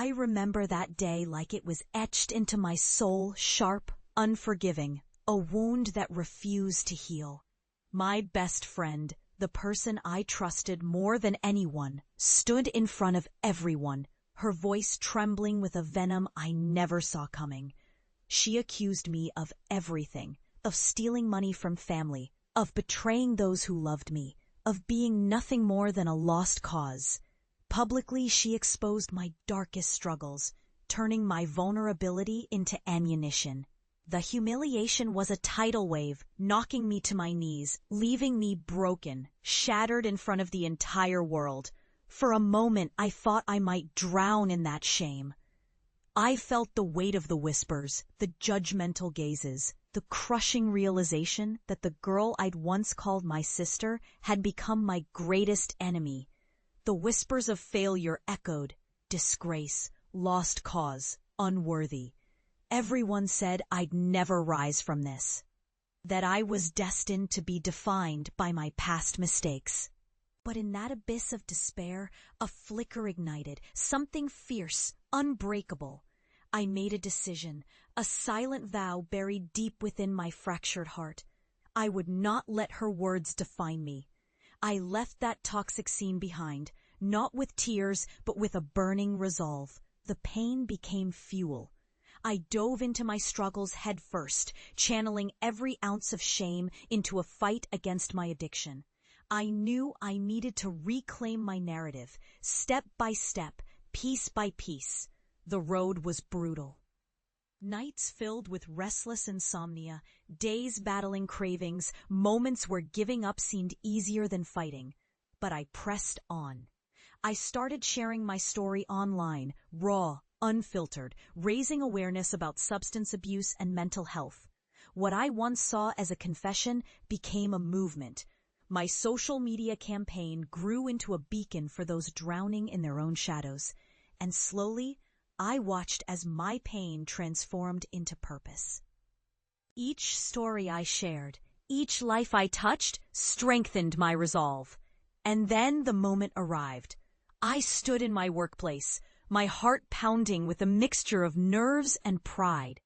I remember that day like it was etched into my soul, sharp, unforgiving, a wound that refused to heal. My best friend, the person I trusted more than anyone, stood in front of everyone, her voice trembling with a venom I never saw coming. She accused me of everything, of stealing money from family, of betraying those who loved me, of being nothing more than a lost cause. Publicly, she exposed my darkest struggles, turning my vulnerability into ammunition. The humiliation was a tidal wave, knocking me to my knees, leaving me broken, shattered in front of the entire world. For a moment, I thought I might drown in that shame. I felt the weight of the whispers, the judgmental gazes, the crushing realization that the girl I'd once called my sister had become my greatest enemy. The whispers of failure echoed: disgrace, lost cause, unworthy. Everyone said I'd never rise from this, that I was destined to be defined by my past mistakes. But in that abyss of despair, a flicker ignited, something fierce, unbreakable. I made a decision, a silent vow buried deep within my fractured heart. I would not let her words define me. I left that toxic scene behind, not with tears, but with a burning resolve. The pain became fuel. I dove into my struggles head first, channeling every ounce of shame into a fight against my addiction. I knew I needed to reclaim my narrative, step by step, piece by piece. The road was brutal. Nights filled with restless insomnia, days battling cravings, moments where giving up seemed easier than fighting. But I pressed on. I started sharing my story online, raw, unfiltered, raising awareness about substance abuse and mental health. What I once saw as a confession became a movement. My social media campaign grew into a beacon for those drowning in their own shadows. And slowly, I watched as my pain transformed into purpose. Each story I shared, each life I touched, strengthened my resolve. And then the moment arrived. I stood in my workplace, my heart pounding with a mixture of nerves and pride.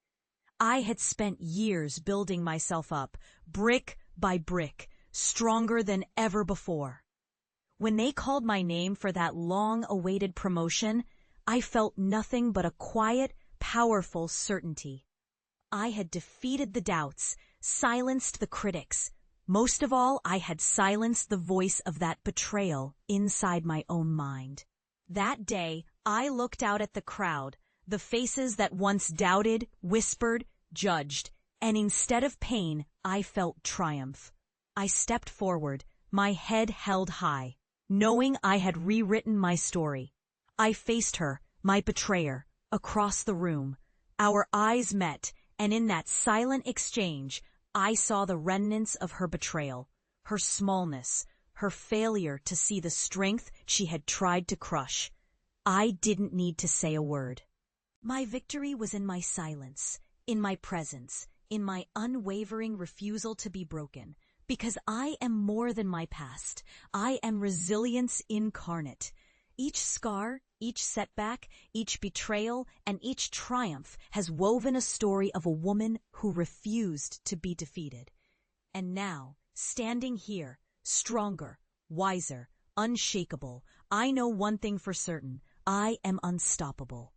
I had spent years building myself up, brick by brick, stronger than ever before. When they called my name for that long-awaited promotion, I felt nothing but a quiet, powerful certainty. I had defeated the doubts, silenced the critics. Most of all, I had silenced the voice of that betrayal inside my own mind. That day, I looked out at the crowd, the faces that once doubted, whispered, judged, and instead of pain, I felt triumph. I stepped forward, my head held high, knowing I had rewritten my story. I faced her, my betrayer, across the room. Our eyes met, and in that silent exchange, I saw the remnants of her betrayal, her smallness, her failure to see the strength she had tried to crush. I didn't need to say a word. My victory was in my silence, in my presence, in my unwavering refusal to be broken, because I am more than my past. I am resilience incarnate. Each scar, each setback, each betrayal, and each triumph has woven a story of a woman who refused to be defeated. And now, standing here, stronger, wiser, unshakable, I know one thing for certain: I am unstoppable.